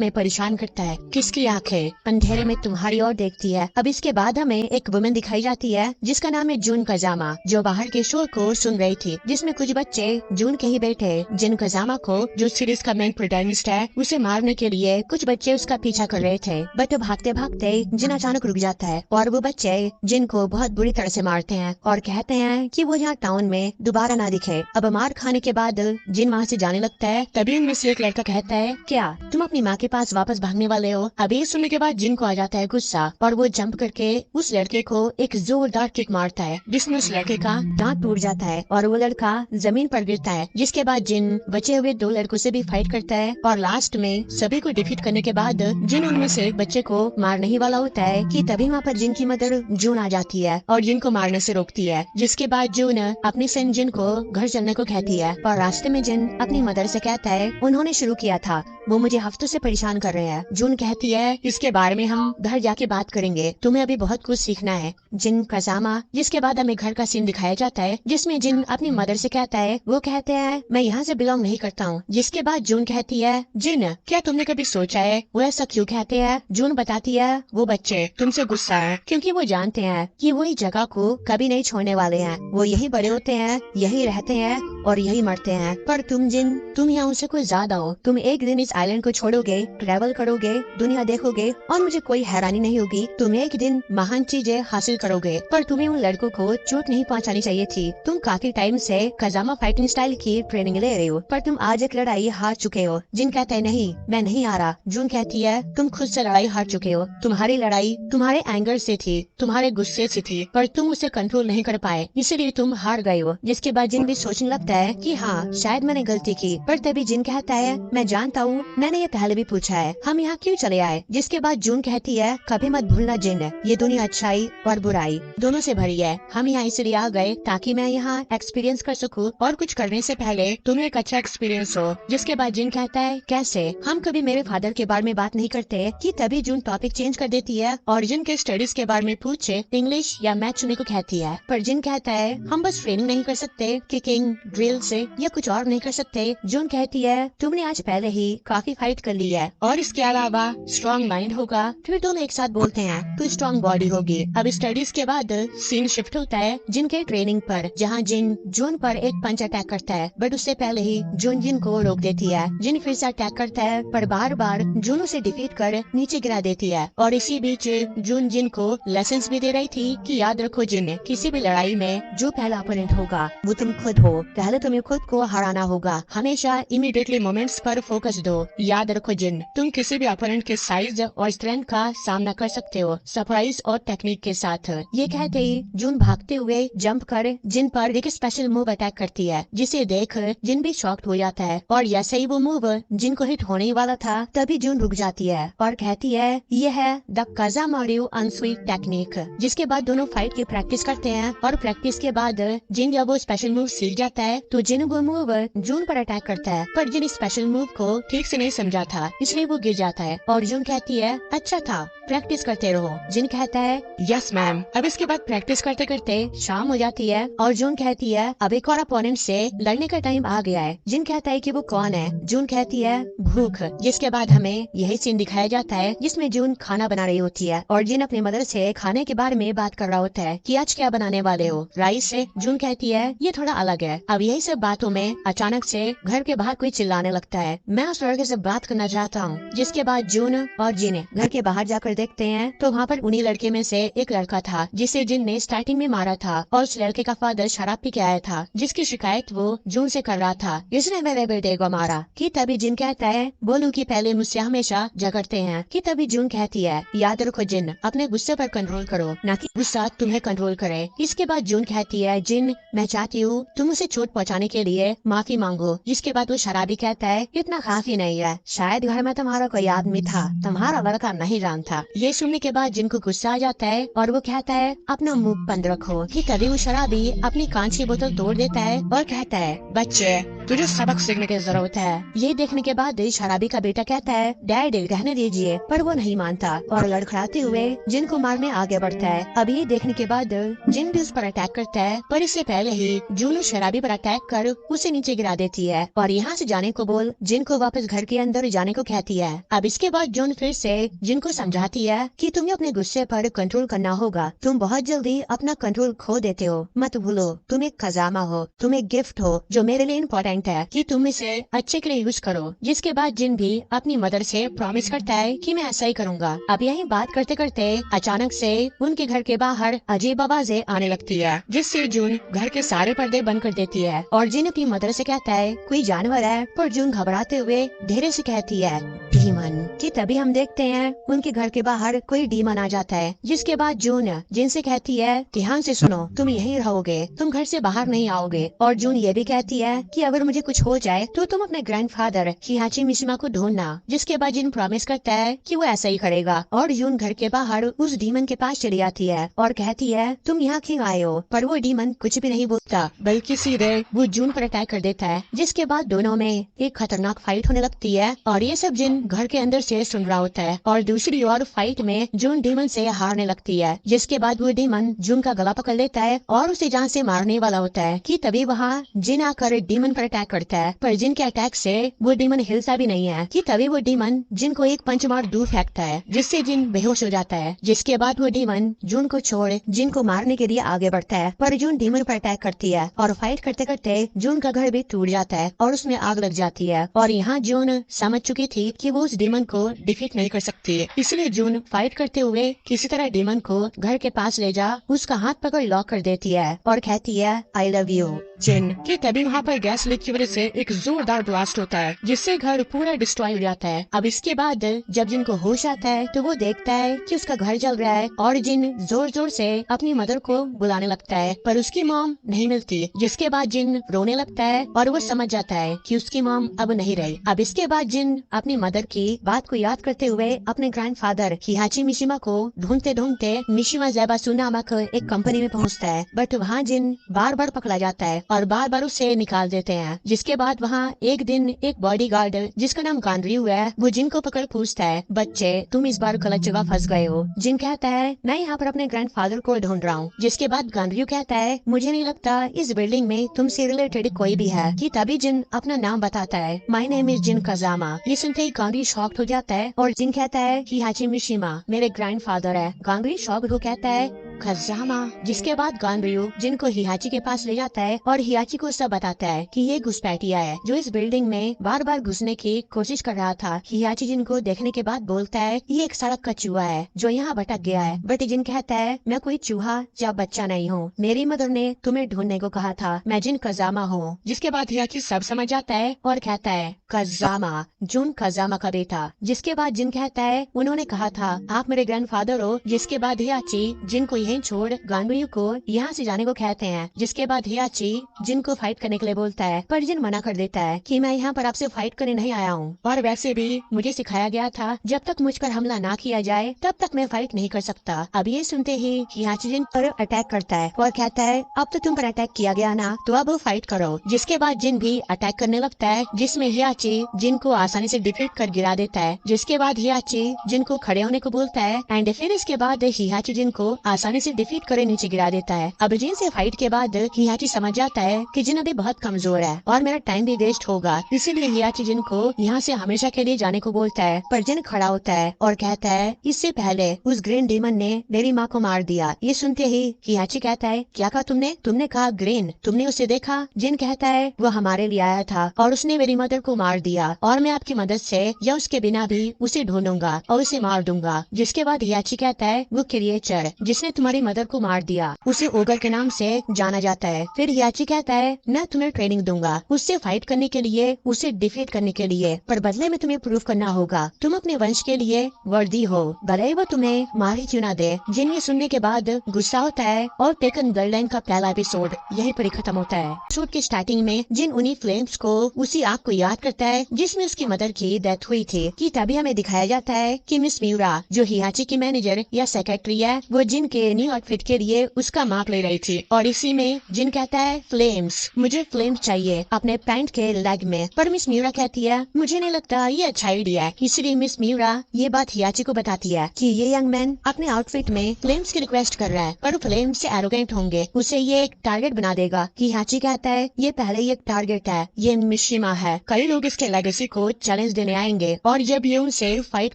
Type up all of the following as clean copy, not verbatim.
में परेशान करता है। किसकी आंखें अंधेरे में तुम्हारी ओर देखती है। अब इसके बाद हमें एक वुमेन दिखाई जाती है जिसका नाम है जून कजामा, जो बाहर के शो को सुन रही थी, जिसमें कुछ बच्चे जून के ही बेटे जिन कजामा को, जो सीरीज का मेन प्रोटैगनिस्ट है, उसे मारने के लिए कुछ बच्चे उसका पीछा कर रहे थे। बट भागते भागते जिन अचानक रुक जाता है और वो बच्चे जिन को बहुत बुरी तरह से मारते हैं और कहते हैं कि वो यहाँ टाउन में दोबारा ना दिखे। अब मार खाने के बाद जिन वहाँ से जाने लगता है। तभी उनमें से एक लड़का कहता है, क्या तुम अपनी माँ के पास वापस भागने वाले हो? अभी सुनने के बाद जिन को आ जाता है गुस्सा और वो जंप करके उस लड़के को एक जोरदार किक मारता है, जिसमें उस लड़के का दांत टूट जाता है और वो लड़का जमीन पर गिरता है। जिसके बाद जिन बचे हुए दो लड़कों से भी फाइट करता है और लास्ट में सभी को डिफीट करने के बाद जिन उनमें से एक बच्चे को मारने ही वाला होता है कि तभी वहाँ पर जिन की मदर जून आ जाती है और जिन को मारने से रोकती है। जिसके बाद जून अपनी फ्रेंड जिन को घर चलने को कहती है और रास्ते में जिन अपनी मदर से कहता है, उन्होंने शुरू किया था, वो मुझे हफ्तों से परेशान कर रहे हैं। जून कहती है, इसके बारे में हम घर जाके बात करेंगे, तुम्हें अभी बहुत कुछ सीखना है। जिन कजामा। जिसके बाद हमें घर का सीन दिखाया जाता है जिसमें जिन अपनी मदर से कहता है, वो कहते हैं मैं यहाँ से बिलोंग नहीं करता हूँ। जिसके बाद जून कहती है, जिन क्या तुमने कभी सोचा है वो ऐसा क्यों कहते हैं? जून बताती है, वो बच्चे तुमसे गुस्सा है क्योंकि वो जानते हैं कि वो इस जगह को कभी नहीं छोड़ने वाले हैं। वो यही बड़े होते हैं, यही रहते हैं और यही मरते हैं। पर तुम जिन, तुम यहाँ उनसे कुछ ज्यादा हो। तुम एक दिन इस आइलैंड को छोड़ोगे, ट्रैवल करोगे, दुनिया देखोगे और मुझे कोई हैरानी नहीं होगी। तुम एक दिन महान चीजें हासिल करोगे, पर तुम्हें उन लड़कों को चोट नहीं पहुंचानी चाहिए थी। तुम काफी टाइम से कजामा फाइटिंग स्टाइल की ट्रेनिंग ले रहे हो, पर तुम आज एक लड़ाई हार चुके हो। जिन कहते हैं, नहीं मैं नहीं हारा। जून कहती है, तुम खुद से लड़ाई हार चुके हो। तुम्हारी लड़ाई तुम्हारे एंगर से थी, तुम्हारे गुस्से से थी, पर तुम उसे कंट्रोल नहीं कर पाए, इसीलिए तुम हार गए हो। जिसके बाद जिन भी सोचने लगता है कि हाँ शायद मैंने गलती की। पर तभी जिन कहता है, मैं जानता हूँ, मैंने ये पहले भी पूछा है, हम यहाँ क्यों चले आए? जिसके बाद जून कहती है, कभी मत भूलना जिन, ये दुनिया अच्छाई और बुराई दोनों से भरी है। हम यहाँ इसलिए आ गए ताकि मैं यहाँ एक्सपीरियंस कर सकूँ और कुछ करने से पहले तुम्हें एक अच्छा एक्सपीरियंस हो। जिसके बाद जिन कहता है, कैसे? हम कभी मेरे फादर के बारे में बात नहीं करते कि तभी जून टॉपिक चेंज कर देती है और जिन के स्टडीज के बारे में पूछे इंग्लिश या मैथ चुनने को कहती है। पर जिन कहता है, हम बस ट्रेनिंग नहीं कर सकते, किकिंग, ड्रिल से या कुछ और नहीं कर सकते। जून कहती है, तुमने आज पहले ही काफी फाइट कर ली है और इसके अलावा स्ट्रॉन्ग माइंड होगा, फिर दोनों एक साथ बोलते हैं तो स्ट्रॉन्ग बॉडी होगी। अब स्टडीज के बाद सीन शिफ्ट होता है जिन के ट्रेनिंग पर, जहाँ जिन जून पर एक पंच अटैक करता है, बट उससे पहले ही जून जिन को रोक देती है। जिन फिर से अटैक करता है पर बार बार जून उसे डिफीट कर नीचे गिरा देती है और इसी बीच जून जिन को लेसन भी दे रही थी कि याद रखो जिन, किसी भी लड़ाई में जो पहला अपोनेंट होगा वो तुम खुद हो। पहले तुम्हें खुद को हराना होगा। हमेशा इमीडिएटली मोमेंट्स पर फोकस दो। याद रखो जिन, तुम किसी भी अपोनेंट के साइज और स्ट्रेंथ का सामना कर सकते हो, सरप्राइज और टेक्निक के साथ। ये कहते ही जून भागते हुए जंप कर जिन पर एक स्पेशल मूव अटैक करती है, जिसे देख जिन भी शॉक्ड हो जाता है और जैसे ही वो मूव जिन को हिट होने वाला था तभी जून रुक जाती है और कहती है, ये है द कजामारू अनस्वीट टेक्निक। जिसके बाद दोनों फाइट की प्रैक्टिस करते हैं और प्रैक्टिस के बाद जिन जब वो स्पेशल मूव सीख जाता है तो जिन वो मूव जून पर अटैक करता है, पर जिन स्पेशल मूव को ठीक से नहीं समझा था इसलिए वो गिर जाता है और जून कहती है, अच्छा था, प्रैक्टिस करते रहो। जिन कहता है, यस मैम। अब इसके बाद प्रैक्टिस करते करते शाम हो जाती है और जून कहती है, अब एक और अपोनेंट से लड़ने का टाइम आ गया है। जिन कहता है कि वो कौन है? जून कहती है, भूख। जिसके बाद हमें यही सीन दिखाया जाता है जिसमें जून खाना बना रही होती है और जिन अपनी मदर से खाने के बारे में बात कर रहा होता है कि आज क्या बनाने वाले हो? राइस से। जून कहती है, ये थोड़ा अलग है। अब यही सब बातों में अचानक से घर के बाहर कोई चिल्लाने लगता है, मैं उस लड़के से बात करना चाहता हूँ। जिसके बाद जून और जिन घर के बाहर जाकर देखते हैं तो वहाँ पर उन्हीं लड़के में से एक लड़का था जिसे जिन ने स्टार्टिंग में मारा था और उस लड़के का फादर शराब पी के आया था, जिसकी शिकायत वो जून से कर रहा था, इसने मेरे बेटे को मारा। कि तभी जिन कहता है, बोलूं कि पहले मुझसे हमेशा झगड़ते हैं। कि तभी जून कहती है, याद रखो जिन, अपने गुस्से पर कंट्रोल करो, ना कि गुस्सा तुम्हें कंट्रोल करे। इसके बाद जून कहती है, जिन मैं चाहती हूँ तुम उसे चोट पहुँचाने के लिए माफी मांगो। जिसके बाद वो शराबी कहता है, इतना काफी नहीं है, शायद घर में तुम्हारा कोई आदमी था, तुम्हारा लड़का नहीं जानता। ये सुनने के बाद जिनको गुस्सा आ जाता है और वो कहता है अपना मुंह बंद रखो। कि तभी वो शराबी अपनी कांच की बोतल तोड़ देता है और कहता है बच्चे तुझे सबक सीखने की जरूरत है। ये देखने के बाद शराबी का बेटा कहता है डैड रहने दीजिए, पर वो नहीं मानता और लड़खड़ाते हुए जिन को मारने आगे बढ़ता है। अब ये देखने के बाद जिन भी उस पर अटैक करता है, पर इससे पहले ही जून शराबी पर अटैक कर उसे नीचे गिरा देती है और यहाँ से जाने को बोल जिन को वापस घर के अंदर जाने को कहती है। अब इसके बाद जून फिर से जिन को समझाती है कि तुम्हें अपने गुस्से पर कंट्रोल करना होगा, तुम बहुत जल्दी अपना कंट्रोल खो देते हो, मत भूलो तुम एक खजाना हो, तुम एक गिफ्ट हो जो मेरे लिए इम्पोर्टेंट है कि तुम इसे अच्छे के लिए यूज करो। जिसके बाद जिन भी अपनी मदर से प्रॉमिस करता है कि मैं ऐसा ही करूँगा। अब यही बात करते करते अचानक से उनके घर के बाहर अजीब आवाजें आने लगती है, जिससे जून घर के सारे पर्दे बंद कर देती है और जिन अपनी मदर से कहता है कोई जानवर है, पर जून घबराते हुए धीरे से कहती है डीमन। कि तभी हम देखते हैं उनके घर के बाहर कोई डीमन आ जाता है। जिसके बाद जून जिनसे कहती है ध्यान से सुनो, तुम यहीं रहोगे, तुम घर से बाहर नहीं आओगे। और जून ये भी कहती है कि अगर मुझे कुछ हो जाए तो तुम अपने ग्रैंडफादर हिहाची मिशिमा को ढूंढना। जिसके बाद जिन प्रॉमिस करता है कि वो ऐसा ही करेगा और जून घर के बाहर उस डीमन के पास चली आती है और कहती है तुम यहाँ क्यों आए हो, पर वो डीमन कुछ भी नहीं बोलता बल्कि सीधे वो जून पर अटैक कर देता है। जिसके बाद दोनों में एक खतरनाक फाइट होने लगती है और ये सब जिन घर के अंदर से सुन रहा होता है और दूसरी ओर फाइट में जून डीमन से हारने लगती है। जिसके बाद वो डीमन जून का गला पकड़ लेता है और उसे जान से मारने वाला होता है कि तभी वहाँ जिन आकर डीमन पर अटैक करता है, पर जिन के अटैक से वो डीमन हिलता भी नहीं है। कि तभी वो डीमन जिन को एक पंच मार दूर फेंकता है, जिससे जिन बेहोश हो जाता है। जिसके बाद वो डीमन जून को छोड़ जिन को मारने के लिए आगे बढ़ता है, पर जून डीमन पर अटैक करती है और फाइट करते करते जून का घर भी टूट जाता है और उसमें आग लग जाती है। और यहाँ जून समझ चुकी थी कि वो उस डीमन को डिफीट नहीं कर सकती, इसलिए जून फाइट करते हुए किसी तरह डीमन को घर के पास ले जा उसका हाथ पकड़ लॉक कर देती है और कहती है आई लव यू जिन। कि तभी वहाँ पर गैस लीक की वजह से एक जोरदार ब्लास्ट होता है, जिससे घर पूरा डिस्ट्रॉय हो जाता है। अब इसके बाद जब जिन को होश आता है तो वो देखता है कि उसका घर जल रहा है और जिन जोर जोर से अपनी मदर को बुलाने लगता है, पर उसकी मॉम नहीं मिलती। जिसके बाद जिन रोने लगता है और वो समझ जाता है कि उसकी मॉम अब नहीं रही। अब इसके बाद जिन अपनी मदर की बात को याद करते हुए अपने ग्रैंडफादर हिहाची मिशिमा को ढूंढते ढूंढते मिशिमा ज़ैबासु नामक एक कंपनी में पहुंचता है, बट वहाँ जिन बार बार पकड़ा जाता है और बार बार उसे निकाल देते हैं। जिसके बाद वहाँ एक दिन एक बॉडीगार्ड जिसका नाम गांड्रियू है, वो जिन को पकड़ पूछता है बच्चे तुम इस बार गलत जगह फंस गए हो। जिन कहता है मैं यहाँ पर अपने ग्रैंडफादर को ढूंढ रहा हूँ। जिसके बाद गांड्रियू कहता है मुझे नहीं लगता इस बिल्डिंग में तुमसे रिलेटेड कोई भी है। कि तभी जिन अपना नाम बताता है माय नेम इज जिन कजामा। ये सुनते ही गांड्रियू शॉक्ड हो जाता है और जिन कहता है हिहाची मिशिमा मेरे ग्रैंडफादर है। गांड्रियू शॉक्ड हो कहता है खजामा। जिसके बाद गांड्रियू जिन को हिहाची के पास ले जाता है और हिहाची को सब बताता है कि ये घुसपैठिया है जो इस बिल्डिंग में बार बार घुसने की कोशिश कर रहा था। हिहाची जिन को देखने के बाद बोलता है ये एक सड़क का चूहा है जो यहाँ भटक गया है, बट जिन कहता है मैं कोई चूहा या बच्चा नहीं हूँ, मेरी मदर ने तुम्हें ढूंढने को कहा था, मैं जिन कजामा हूँ। जिसके बाद हिहाची सब समझ जाता है और कहता है कजामा जून कजामा का बेटा। जिसके बाद जिन कहता है उन्होंने कहा था आप मेरे ग्रैंडफादर हो। जिसके बाद हिहाची जिन को यहीं छोड़ गांडुयू को यहाँ से जाने को कहते हैं। जिसके बाद हियाची जिन को फाइट करने के लिए बोलता है, पर जिन मना कर देता है कि मैं यहाँ पर आपसे फाइट करने नहीं आया हूँ, और वैसे भी मुझे सिखाया गया था जब तक मुझ पर हमला ना किया जाए तब तक मैं फाइट नहीं कर सकता। अब ये सुनते ही हियाची जिन पर अटैक करता है और कहता है अब तो तुम पर अटैक किया गया ना, तो अब फाइट करो। जिसके बाद जिन भी अटैक करने लगता है, जिसमें हियाची जिन को आसानी से डिफीट कर गिरा देता है। जिसके बाद हियाची जिन को खड़े होने को बोलता है एंड फिर इसके बाद हियाची जिन को आसानी से डिफीट करे नीचे गिरा देता है। अब जिन से फाइट के बाद हियाची समझ जाता है कि जिन अभी बहुत कमजोर है और मेरा टाइम भी वेस्ट होगा, इसीलिए हियाची जिन को यहाँ से हमेशा के लिए जाने को बोलता है। पर जिन खड़ा होता है और कहता है इससे पहले उस ग्रीन डीमन ने मेरी माँ को मार दिया। ये सुनते ही हियाची कहता है क्या कहा तुमने? तुमने कहा ग्रीन, तुमने उसे देखा? जिन कहता है वो हमारे लिए आया था और उसने मेरी मदर को मार दिया और मैं आपकी मदद से या उसके बिना भी उसे ढूंढूंगा और उसे मार दूंगा। जिसके बाद हियाची कहता है वो क्रिएचर जिसने तुम्हारी मदर को मार दिया। उसे ओगर के नाम से जाना जाता है। फिर हियाची कहता है मैं तुम्हें ट्रेनिंग दूंगा उससे फाइट करने के लिए, उसे डिफीट करने के लिए, पर बदले में तुम्हें प्रूव करना होगा तुम अपने वंश के लिए वर्दी हो, भले ही वो तुम्हें मार ही क्यों ना दे। जिन ये सुनने के बाद गुस्सा होता है और टेकन गर्ललाइन का पहला एपिसोड यहीं पर खत्म होता है। एपिसोड के स्टार्टिंग में जिन उन्हीं फ्लेम्स को, उसी आग को याद करता है जिसमें उसकी मदर की डेथ हुई थी, कि तभी हमें दिखाया जाता है कि मिस म्यूरा जो हियाची की मैनेजर या सेक्रेटरी है, वो जिन के न्यू आउटफिट के लिए उसका माप ले रही थी। और इसी में जिन कहता है फ्लेम्स, मुझे फ्लेम्स चाहिए अपने पैंट के लेग में, पर मिस म्यूरा कहती है मुझे नहीं लगता ये अच्छा आइडिया है। इसलिए मिस म्यूरा ये बात हियाची को बताती है कि ये यंग मैन अपने आउटफिट में फ्लेम्स की रिक्वेस्ट कर रहा है, पर फ्लेम्स से एरोगेंट होंगे, उसे ये एक टारगेट बना देगा। कि हियाची कहता है ये पहले ही एक टारगेट है, ये मिशिमा है, कई लोग इसके लेगेसी को चैलेंज देने आएंगे और जब ये उनसे फाइट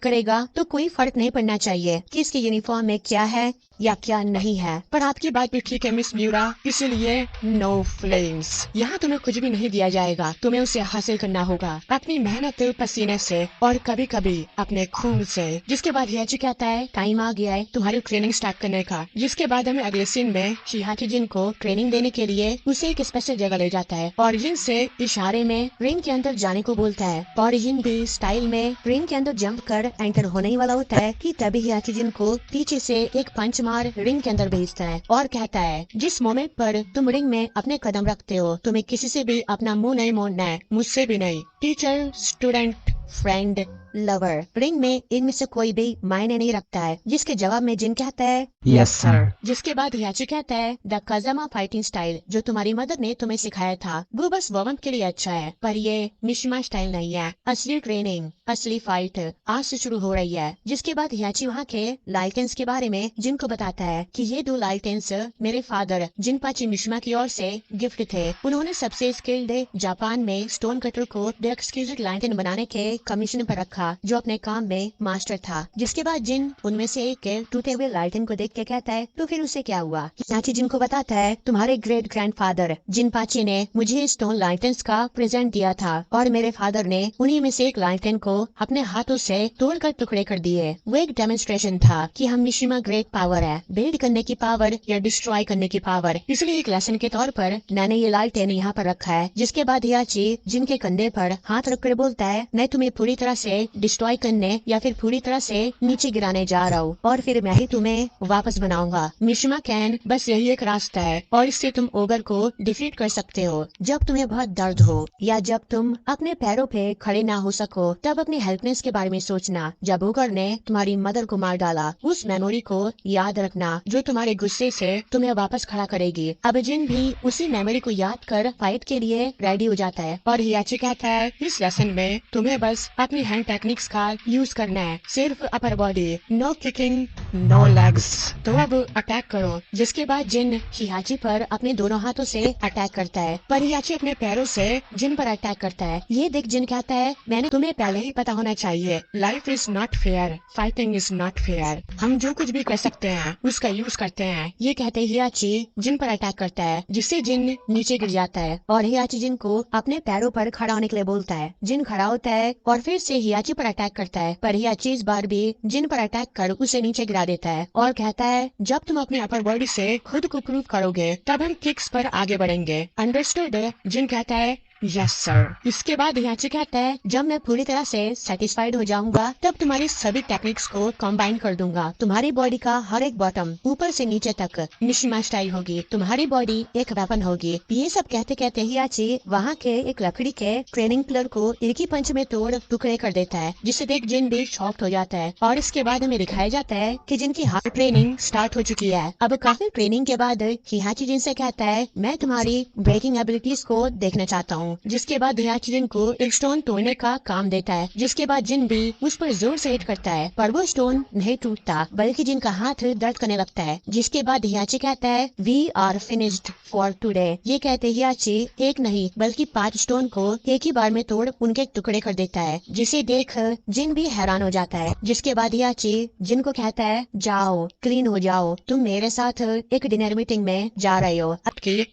करेगा तो कोई फर्क नहीं पड़ना चाहिए कि इसके यूनिफॉर्म में क्या है या क्या नहीं है। पर आपकी बात भी ठीक है मिस म्यूरा, इसलिए नो फ्लेम्स, यहाँ तुम्हें कुछ भी नहीं दिया जाएगा, तुम्हें उसे हासिल करना होगा अपनी मेहनत पसीने से और कभी कभी अपने खून से। जिसके बाद हियाची कहता है टाइम आ गया है तुम्हारी ट्रेनिंग स्टार्ट करने का। जिसके बाद हमें अगले सीन में हियाची जिन को ट्रेनिंग देने के लिए उसे एक स्पेशल जगह ले जाता है और जिन से इशारे में रिंग के अंदर जाने को बोलता है और जिन भी स्टाइल में रिंग के अंदर जंप कर एंटर होने ही वाला होता है कि तभी हियाची जिन को पीछे से एक पंच मार रिंग के अंदर भेजता है और कहता है जिस मोमेंट पर तुम रिंग में अपने कदम रखते हो तुम्हें किसी से भी अपना मुंह नहीं मोड़ना है, मुझसे भी नहीं। Teacher, student, friend, lover, ring में इनमें से कोई भी मायने नहीं रखता है। जिसके जवाब में जिन कहता है यस सर। जिसके बाद हियाची कहता है द काजामा फाइटिंग स्टाइल जो तुम्हारी मदर ने तुम्हें सिखाया था वो बस वमन के लिए अच्छा है, पर ये मिशिमा स्टाइल नहीं है। असली ट्रेनिंग, असली फाइट आज से शुरू हो रही है। जिसके बाद हियाची वहाँ के लाइटेंस के बारे में जिन को बताता है कि ये 2 लाइटेंस मेरे फादर जिनपाची मिशिमा की ओर से गिफ्ट थे। उन्होंने सबसे स्किल्ड जापान में स्टोन कटर को द एक्सक्लूसिव लाइटेन बनाने के कमीशन पर रखा जो अपने काम में मास्टर था। जिसके बाद जिन उनमें से एक के टूटे हुए लाइटेन को देख के कहता है तो फिर उसे क्या हुआ। हियाची जिन को बताता है तुम्हारे ग्रेट ग्रैंडफादर जिनपाची ने मुझे स्टोन लाइटेंस का प्रेजेंट दिया था और मेरे फादर ने उन्हीं में से एक लाइटेन को अपने हाथों से तोड़कर टुकड़े कर दिए। वो एक डेमोन्स्ट्रेशन था कि हम मिशिमा ग्रेट पावर है, बिल्ड करने की पावर या डिस्ट्रॉय करने की पावर, इसलिए एक लेसन के तौर पर मैंने ये लाइटेन यहाँ पर रखा है। जिसके बाद हियाची जिनके कंधे पर हाथ रखकर बोलता है मैं तुम्हें पूरी तरह से डिस्ट्रॉय करने या फिर पूरी तरह से नीचे गिराने जा रहा हूँ और फिर मैं ही तुम्हें वापस बनाऊंगा। मिशिमा कैन बस यही एक रास्ता है और इससे तुम ओगर को डिफीट कर सकते हो। जब तुम्हें बहुत दर्द हो या जब तुम अपने पैरों पे खड़े ना हो सको तब अपनी हेल्पनेस के बारे में सोचना। जब ओगर ने तुम्हारी मदर को मार डाला उस मेमोरी को याद रखना जो तुम्हारे गुस्से से तुम्हें वापस खड़ा करेगी। अब जिन भी उसी मेमोरी को याद कर फाइट के लिए रेडी हो जाता है और हियाची कहता है इस लेसन में तुम्हें बस अपनी हैंड टेक्निक्स का यूज करना है, सिर्फ upper body, no kicking, no legs. तो अब अटैक करो। जिसके बाद जिन हियाची पर अपने दोनों हाथों से अटैक करता है पर हियाची अपने पैरों से जिन पर अटैक करता है। ये देख जिन कहता है मैंने तुम्हें पहले ही पता होना चाहिए, life is not fair, fighting is not fair, हम जो कुछ भी कर सकते हैं उसका यूज करते हैं। ये कहते हियाची जिन पर अटैक करता है जिससे जिन नीचे गिर जाता है और हियाची जिन को अपने पैरों पर खड़ा होने के लिए बोलता है। जिन खड़ा होता है और फिर से हियाची पर अटैक करता है पर हियाची इस बार भी जिन पर अटैक कर उसे नीचे गिरा देता है और कहता है जब तुम अपनी अपर बॉडी से खुद को प्रूव करोगे तब हम किक्स पर आगे बढ़ेंगे, अंडरस्टूड। जिन कहता है यस सर। इसके बाद हियाची कहता है जब मैं पूरी तरह से सेटिस्फाइड हो जाऊंगा तब तुम्हारी सभी टेक्निक्स को कंबाइन कर दूंगा। तुम्हारी बॉडी का हर एक बॉटम ऊपर से नीचे तक मिशिमा स्टाइल होगी, तुम्हारी बॉडी एक वेपन होगी। ये सब कहते कहते हियाची वहाँ के एक लकड़ी के ट्रेनिंग पिलर को एक ही पंच में तोड़ टुकड़े कर देता है जिसे देख जिन भी शॉक्ड हो जाता है। और इसके बाद हमें दिखाया जाता है कि जिनकी हार्ड ट्रेनिंग स्टार्ट हो चुकी है। अब काफी ट्रेनिंग के बाद हियाची जिन से कहता है मैं तुम्हारी ब्रेकिंग एबिलिटीज को देखना चाहता हूँ। जिसके बाद हियाची जिन को एक स्टोन तोड़ने का काम देता है। जिसके बाद जिन भी उस पर जोर से हिट करता है पर वो स्टोन नहीं टूटता बल्कि जिनका हाथ दर्द करने लगता है। जिसके बाद हियाची कहता है we are finished for today. ये कहते हियाची एक नहीं बल्कि 5 स्टोन को एक ही बार में तोड़ उनके टुकड़े कर देता है जिसे देख जिन भी हैरान हो जाता है। जिसके बाद हियाची जिन को कहता है जाओ क्लीन हो जाओ, तुम मेरे साथ एक डिनर मीटिंग में जा रहे हो।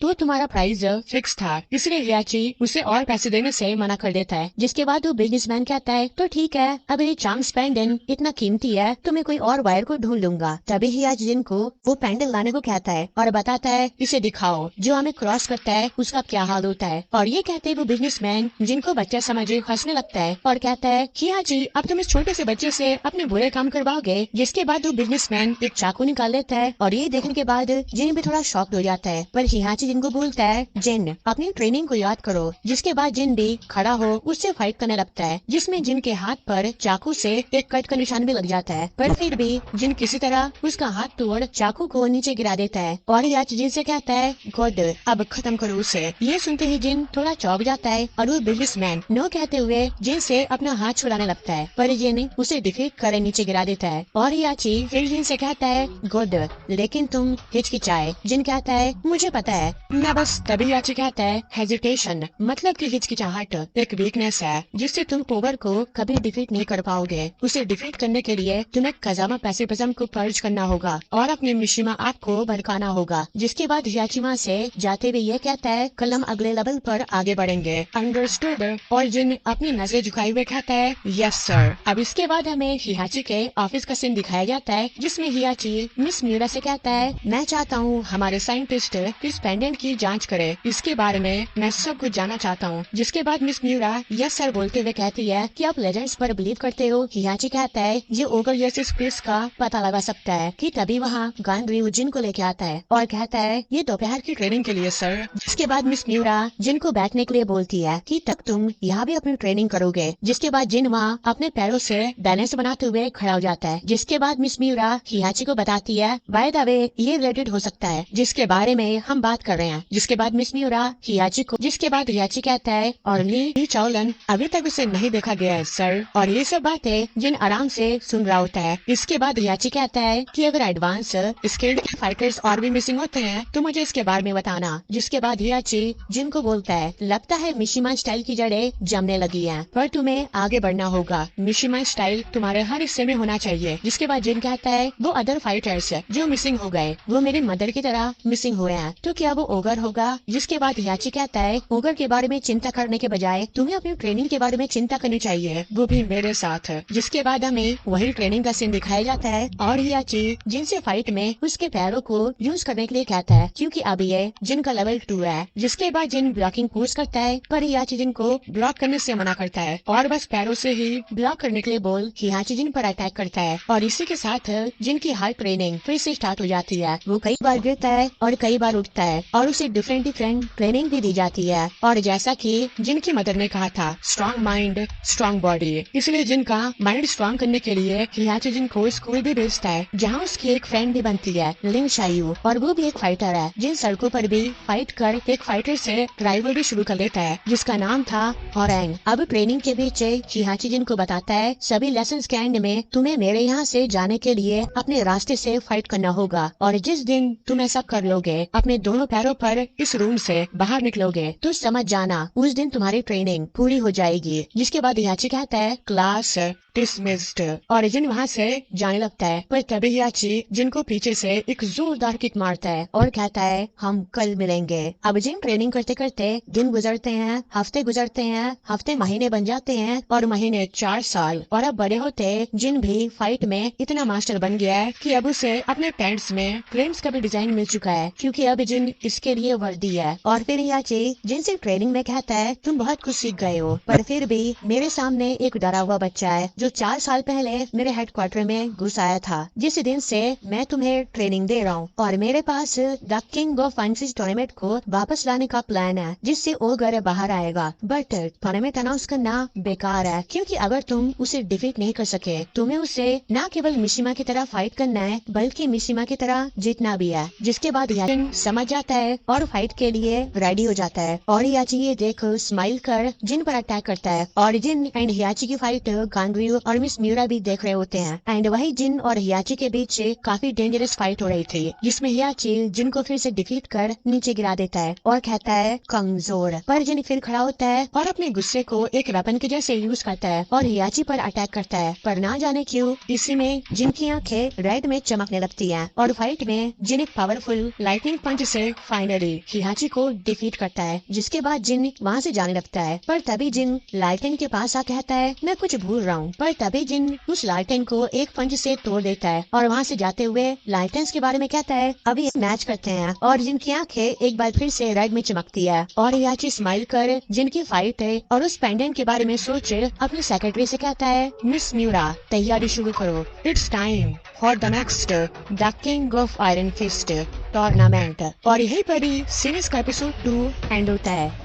तो तुम्हारा प्राइस फिक्स था इसलिए हियाची उसे और पैसे देने से मना कर देता है। जिसके बाद वो बिजनेसमैन कहता है तो ठीक है, अब ये चांस पेंडेंट इतना कीमती है तो मैं कोई और वायर को ढूंढ लूंगा। तभी हियाची को वो पेंडेंट लाने को कहता है और बताता है इसे दिखाओ, जो हमें क्रॉस करता है उसका क्या हाल होता है। और ये कहते हैं वो बिजनेसमैन जिनको बच्चा समझे हंसने लगता है और कहता है हियाची अब तुम इस छोटे से बच्चे से अपने बुरे काम करवाओगे। जिसके बाद वो बिजनेसमैन एक चाकू निकाल लेता है और ये देखने के बाद जिन भी थोड़ा शॉक्ड हो जाता है। पर हियाची जिनको बोलता है जिन अपनी ट्रेनिंग को याद करो। जिसके बाद जिन भी खड़ा हो उससे फाइट करने लगता है, जिसमें जिन के हाथ पर चाकू से एक कट का निशान भी लग जाता है। पर फिर भी जिन किसी तरह उसका हाथ तोड़ चाकू को नीचे गिरा देता है और हियाची जिन से कहता है गुड, अब खत्म करो उसे। ये सुनते ही जिन थोड़ा चौंक जाता है और वो बिजनेसमैन नो कहते हुए जिन से अपना हाथ छुड़ाने लगता है, पर जिन उसे डिफीट कर नीचे गिरा देता है। और हियाची फिर जिन से कहता है गुड, लेकिन तुम हिचकिचाए। जिन कहता है मुझे पता है मैं बस। तभी हियाची कहता है हेजिटेशन मतलब की हिचकिचाहट एक वीकनेस है जिससे तुम ओवर को कभी डिफीट नहीं कर पाओगे। उसे डिफीट करने के लिए तुम्हें कजामा पैसिफिज्म को पर्ज करना होगा और अपने मिशिमा आप को भड़काना होगा। जिसके बाद हियाची वहाँ से जाते हुए ये कहता है कल हम अगले लेवल पर आगे बढ़ेंगे, अंडरस्टूड। और जिन अपनी नजर झुकाए हुए कहता है यस सर। अब इसके बाद हमें हियाची के ऑफिस का सीन दिखाया जाता है, जिसमें हियाची मिस म्यूरा से कहता है मैं चाहता हूँ हमारे साइंटिस्ट इस पेंडेंट की जांच करे, इसके बारे में मैं सब कुछ जानना चाहता हूँ। जिसके बाद मिस म्यूरा यस सर बोलते हुए कहती है कि आप लेजेंड्स पर बिलीव करते हो। हियाची कहता है ये ओगर जैसे स्पेस का पता लगा सकता है कि तभी वहाँ गांड्रियू जिन को लेके आता है और कहता है ये दोपहर की ट्रेनिंग के लिए सर। जिसके बाद मिस म्यूरा जिन को बैठने के लिए बोलती है कि तब तुम यहाँ भी अपनी ट्रेनिंग करोगे। जिसके बाद जिन वहाँ अपने पैरों से बैलेंस बनाते हुए खड़ा हो जाता है। जिसके बाद मिस म्यूरा हियाची को बताती है बाय द वे ये रिलेटेड हो सकता है जिसके बारे में हम बात कर रहे हैं। जिसके बाद मिस म्यूरा हियाची को जिसके बाद हियाची कहता है और ली चाओलन अभी तक उसे नहीं देखा गया है सर। और ये सब बातें जिन आराम से सुन रहा होता है। इसके बाद हियाची कहता है कि अगर एडवांस स्किल्ड फाइटर्स और भी मिसिंग होते हैं तो मुझे इसके बारे में बताना। जिसके बाद हियाची जिन को बोलता है लगता है मिशिमा स्टाइल की जड़ें जमने लगी हैं, पर तुम्हें आगे बढ़ना होगा। मिशिमा स्टाइल तुम्हारे हर हिस्से में होना चाहिए। जिसके बाद जिन कहता है वो अदर फाइटर्स जो मिसिंग हो गए वो मेरी मदर की तरह मिसिंग हुए हैं, तो क्या वो ओगर होगा। जिसके बाद हियाची कहता है ओगर के बारे में चिंता करने के बजाय तुम्हें अपनी ट्रेनिंग के बारे में चिंता करनी चाहिए, वो भी मेरे साथ। जिसके बाद हमें वही ट्रेनिंग का सीन दिखाया जाता है और हियाची जिनसे फाइट में उसके पैरों को यूज करने के लिए कहता है क्योंकि अब ये जिन का लेवल 2 है। जिसके बाद जिन ब्लॉकिंग कोर्स करता है पर हियाची जिन को ब्लॉक करने से मना करता है और बस पैरों से ही ब्लॉक करने के लिए बोल हियाची जिन पर अटैक करता है। और इसी के साथ जिनकी हार्ट ट्रेनिंग फिर से स्टार्ट हो जाती है। वो कई बार गिरता है और कई बार उठता है और उसे डिफरेंट ट्रेनिंग भी दी जाती है। और जैसा कि जिनकी मदर ने कहा था स्ट्रॉन्ग माइंड स्ट्रॉन्ग बॉडी, इसलिए जिनका माइंड स्ट्रॉन्ग करने के लिए हियाची जिन को स्कूल भी भेजता है जहाँ उसकी एक फ्रेंड भी बनती है लिंग शायू, और वो भी एक फाइटर है। जिन सड़कों पर भी फाइट कर एक फाइटर से राइवल भी शुरू कर लेता है जिसका नाम था होरेंग। अब ट्रेनिंग के बीच हियाची जिन को बताता है सभी लेसन के एंड में तुम्हें मेरे यहाँ से जाने के लिए अपने रास्ते से फाइट करना होगा, और जिस दिन तुम ऐसा कर लोगे अपने दोनों पैरों पर इस रूम से बाहर निकलोगे तो समझ जाना उस दिन तुम्हारी ट्रेनिंग पूरी हो जाएगी। जिसके बाद हियाची कहता है क्लास डिसमिस्ड और जिन वहाँ से जाने लगता है। पर तभी हियाची जिनको पीछे से एक जोरदार किक मारता है और कहता है हम कल मिलेंगे। अब जिन ट्रेनिंग करते करते दिन गुजरते हैं, हफ्ते गुजरते हैं, हफ्ते महीने बन जाते हैं और महीने 4 साल। और अब बड़े होते जिन भी फाइट में इतना मास्टर बन गया है कि अब उसे अपने पैंट्स में फ्रेम्स का भी डिजाइन मिल चुका है क्योंकि अब जिन इसके लिए वर्दी है। और फिर हियाची जिनसे ट्रेनिंग में कहता है तुम बहुत कुछ सीख गए हो, पर फिर भी मेरे सामने एक डरा हुआ बच्चा है जो 4 साल पहले मेरे हेडक्वार्टर में घुस आया था। जिस दिन से मैं तुम्हें ट्रेनिंग दे रहा हूँ और मेरे पास द किंग ऑफ फंसीज टूर्नामेंट को वापस लाने का प्लान है जिससे ओगर बाहर आएगा। बट टूर्नामेंट अनाउंस करना बेकार है क्योंकि अगर तुम उसे डिफीट नहीं कर सके तुम्हें उसे न केवल मिशिमा की तरह फाइट करना है बल्कि मिशिमा की तरह जीतना भी है। जिसके बाद याचिन समझ जाता है और फाइट के लिए रेडी हो जाता है और हियाची ये देख स्माइल कर जिन पर अटैक करता है और जिन एंड हियाची की फाइट गांग्रियू हियाची और मिस म्यूरा भी देख रहे होते हैं एंड वही जिन और हियाची के बीच काफी डेंजरस फाइट हो रही थी, जिसमें हियाची जिन को फिर से डिफीट कर नीचे गिरा देता है और कहता है कमजोर। पर जिन फिर खड़ा होता है और अपने गुस्से को एक वेपन के जैसे यूज करता है और हियाची पर अटैक करता है। पर ना जाने क्यों इसी में जिन की आंखें रेड में चमकने लगती हैं और फाइट में जिन एक पावरफुल लाइटनिंग पंच से फाइनली हियाची को डिफीट करता है, जिसके बाद जिन वहाँ से जाने लगता है। पर तभी जिन लाइटनिंग के पास आ कहता है मैं कुछ भूल रहा हूँ। पर तभी जिन उस लाइटनिंग को एक पंच से तोड़ देता है और वहाँ से जाते हुए लाइटेंस के बारे में कहता है अभी मैच करते हैं। और जिनकी आंखें एक बार फिर से रेड में चमकती है और हियाची स्माइल कर जिनकी फाइट है और उस पेंडेंट के बारे में सोच अपनी सेक्रेटरी से कहता है मिस म्यूरा तैयारी शुरू करो, it's time for the next the King of Iron Fist Tournament. और यही पर ही सीरीज का एपिसोड 2 एंड होता है।